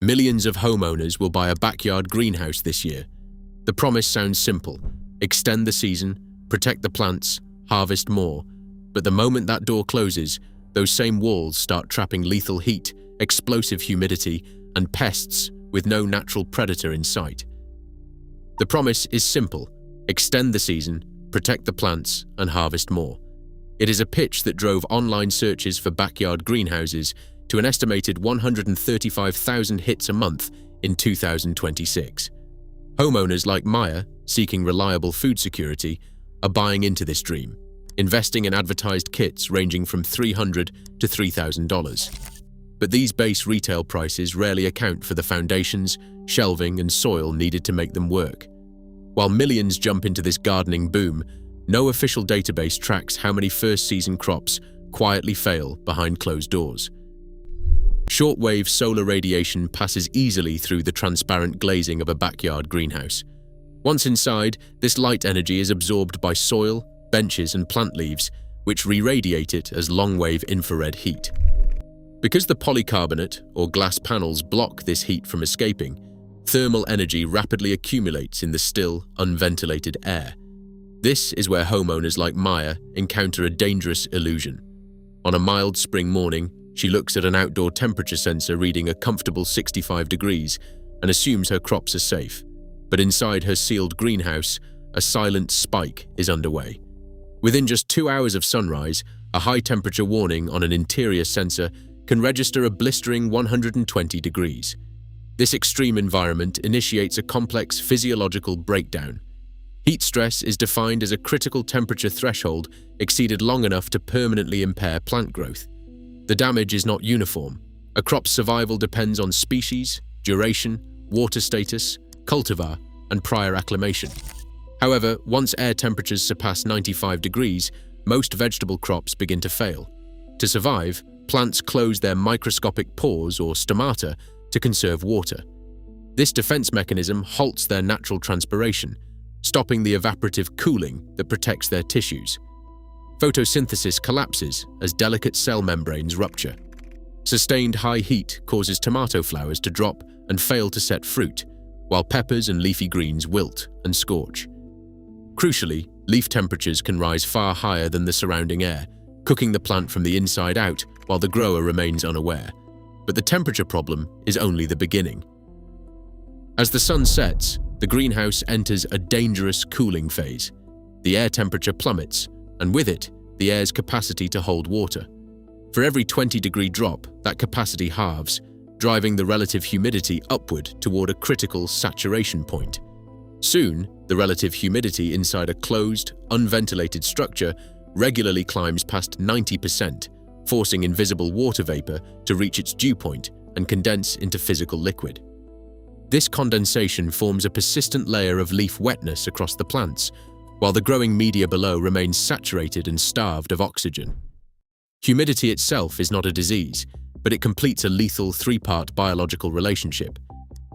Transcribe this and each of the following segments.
Millions of homeowners will buy a backyard greenhouse this year. The promise sounds simple: extend the season, protect the plants, harvest more. But the moment that door closes, those same walls start trapping lethal heat, explosive humidity, and pests with no natural predator in sight. The promise is simple: extend the season, protect the plants, and harvest more. It is a pitch that drove online searches for backyard greenhouses to an estimated 135,000 hits a month in 2026. Homeowners like Maya, seeking reliable food security, are buying into this dream, investing in advertised kits ranging from $300 to $3,000. But these base retail prices rarely account for the foundations, shelving, and soil needed to make them work. While millions jump into this gardening boom, no official database tracks how many first-season crops quietly fail behind closed doors. Shortwave solar radiation passes easily through the transparent glazing of a backyard greenhouse. Once inside, this light energy is absorbed by soil, benches, and plant leaves, which re-radiate it as long-wave infrared heat. Because the polycarbonate, or glass panels, block this heat from escaping, thermal energy rapidly accumulates in the still, unventilated air. This is where homeowners like Maya encounter a dangerous illusion. On a mild spring morning, she looks at an outdoor temperature sensor reading a comfortable 65 degrees and assumes her crops are safe. But inside her sealed greenhouse, a silent spike is underway. Within just 2 hours of sunrise, a high-temperature warning on an interior sensor can register a blistering 120 degrees. This extreme environment initiates a complex physiological breakdown. Heat stress is defined as a critical temperature threshold exceeded long enough to permanently impair plant growth. The damage is not uniform. A crop's survival depends on species, duration, water status, cultivar, and prior acclimation. However, once air temperatures surpass 95 degrees, most vegetable crops begin to fail. To survive, plants close their microscopic pores or stomata to conserve water. This defense mechanism halts their natural transpiration, stopping the evaporative cooling that protects their tissues. Photosynthesis collapses as delicate cell membranes rupture. Sustained high heat causes tomato flowers to drop and fail to set fruit, while peppers and leafy greens wilt and scorch. Crucially, leaf temperatures can rise far higher than the surrounding air, cooking the plant from the inside out while the grower remains unaware. But the temperature problem is only the beginning. As the sun sets, the greenhouse enters a dangerous cooling phase. The air temperature plummets, and with it, the air's capacity to hold water. For every 20-degree drop, that capacity halves, driving the relative humidity upward toward a critical saturation point. Soon, the relative humidity inside a closed, unventilated structure regularly climbs past 90%, forcing invisible water vapor to reach its dew point and condense into physical liquid. This condensation forms a persistent layer of leaf wetness across the plants, while the growing media below remains saturated and starved of oxygen. Humidity itself is not a disease, but it completes a lethal three-part biological relationship: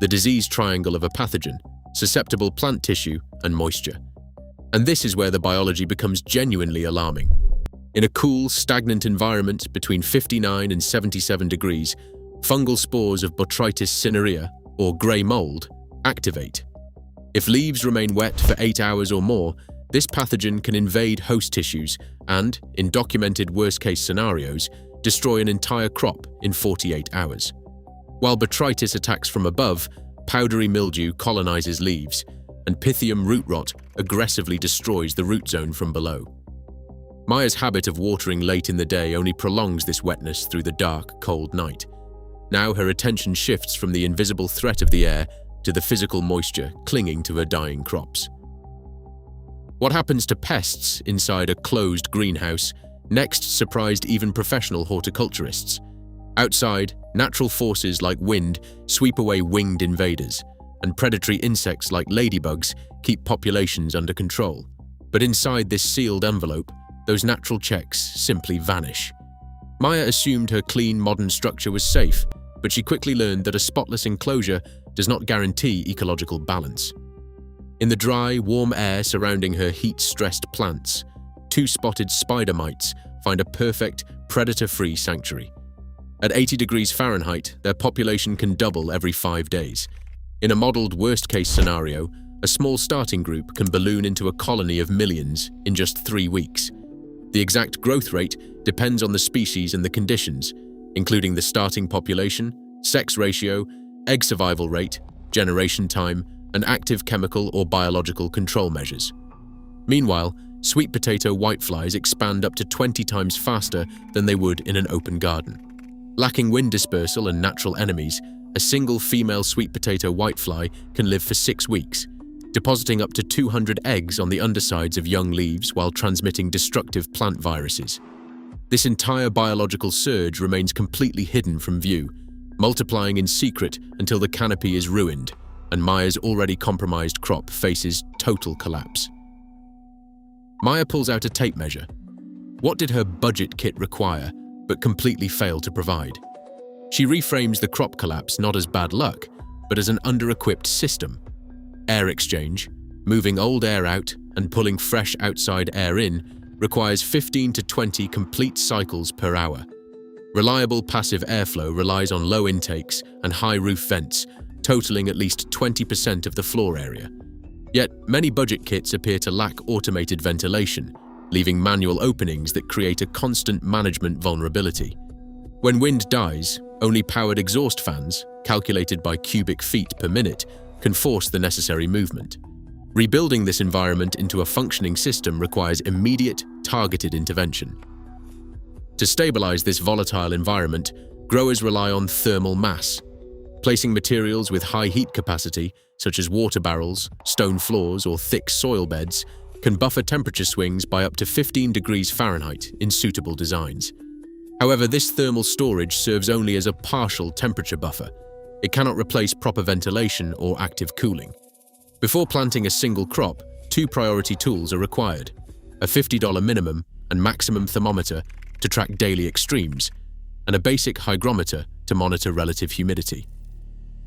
the disease triangle of a pathogen, susceptible plant tissue, and moisture. And this is where the biology becomes genuinely alarming. In a cool, stagnant environment between 59 and 77 degrees, fungal spores of Botrytis cinerea, or grey mold, activate. If leaves remain wet for 8 hours or more, this pathogen can invade host tissues and, in documented worst-case scenarios, destroy an entire crop in 48 hours. While Botrytis attacks from above, powdery mildew colonizes leaves, and Pythium root rot aggressively destroys the root zone from below. Maya's habit of watering late in the day only prolongs this wetness through the dark, cold night. Now her attention shifts from the invisible threat of the air to the physical moisture clinging to her dying crops. What happens to pests inside a closed greenhouse next surprised even professional horticulturists. Outside, natural forces like wind sweep away winged invaders, and predatory insects like ladybugs keep populations under control. But inside this sealed envelope, those natural checks simply vanish. Maya assumed her clean, modern structure was safe, but she quickly learned that a spotless enclosure does not guarantee ecological balance. In the dry, warm air surrounding her heat-stressed plants, 2 spotted spider mites find a perfect, predator-free sanctuary. At 80 degrees Fahrenheit, their population can double every 5 days. In a modeled worst-case scenario, a small starting group can balloon into a colony of millions in just 3 weeks. The exact growth rate depends on the species and the conditions, including the starting population, sex ratio, egg survival rate, generation time, and active chemical or biological control measures. Meanwhile, sweet potato whiteflies expand up to 20 times faster than they would in an open garden. Lacking wind dispersal and natural enemies, a single female sweet potato whitefly can live for 6 weeks, depositing up to 200 eggs on the undersides of young leaves while transmitting destructive plant viruses. This entire biological surge remains completely hidden from view, multiplying in secret until the canopy is ruined and Maya's already compromised crop faces total collapse. Maya pulls out a tape measure. What did her budget kit require, but completely fail to provide? She reframes the crop collapse not as bad luck, but as an under-equipped system. Air exchange, moving old air out and pulling fresh outside air in, requires 15 to 20 complete cycles per hour. Reliable passive airflow relies on low intakes and high roof vents, totaling at least 20% of the floor area. Yet, many budget kits appear to lack automated ventilation, leaving manual openings that create a constant management vulnerability. When wind dies, only powered exhaust fans, calculated by cubic feet per minute, can force the necessary movement. Rebuilding this environment into a functioning system requires immediate, targeted intervention. To stabilize this volatile environment, growers rely on thermal mass. Placing materials with high heat capacity, such as water barrels, stone floors, or thick soil beds, can buffer temperature swings by up to 15 degrees Fahrenheit in suitable designs. However, this thermal storage serves only as a partial temperature buffer. It cannot replace proper ventilation or active cooling. Before planting a single crop, 2 priority tools are required: a $50 minimum and maximum thermometer to track daily extremes, and a basic hygrometer to monitor relative humidity.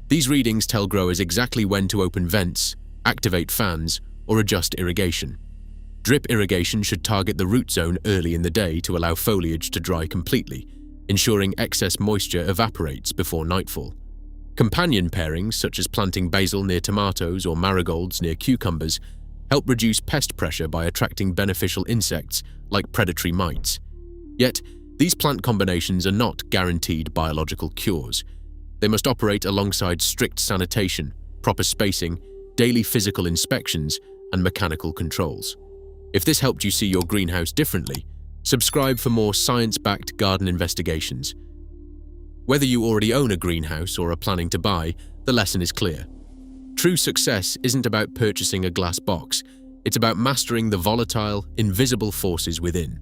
These readings tell growers exactly when to open vents, activate fans, or adjust irrigation. Drip irrigation should target the root zone early in the day to allow foliage to dry completely, ensuring excess moisture evaporates before nightfall. Companion pairings, such as planting basil near tomatoes or marigolds near cucumbers, help reduce pest pressure by attracting beneficial insects like predatory mites. Yet, these plant combinations are not guaranteed biological cures. They must operate alongside strict sanitation, proper spacing, daily physical inspections, and mechanical controls. If this helped you see your greenhouse differently, subscribe for more science-backed garden investigations. Whether you already own a greenhouse or are planning to buy, the lesson is clear. True success isn't about purchasing a glass box, it's about mastering the volatile, invisible forces within.